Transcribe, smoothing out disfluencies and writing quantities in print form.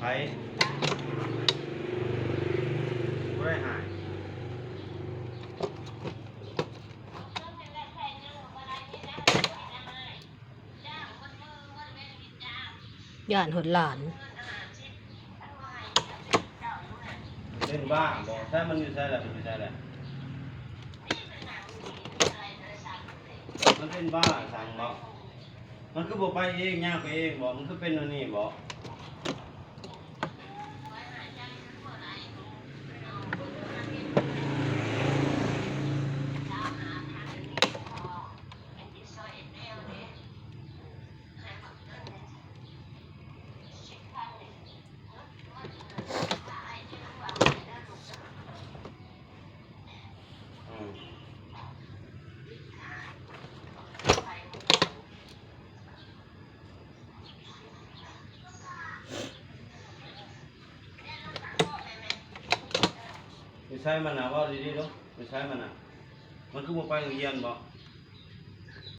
ไผ่ไม่ได้หายย่านหดหลานเล่นบ้าบอกถ้ามันอยู่ใช่แหละมันอยู่ใช่แหละมันเป็นบ้าสั่งบอกมันคือบอกไปเองย่างไปเองบอกมันคือเป็นอันนี้บอกไม่ใช่มันนะว่าดีๆลูกไม่ใช่มันนะมันคือบอกไปโรงเรียนบอก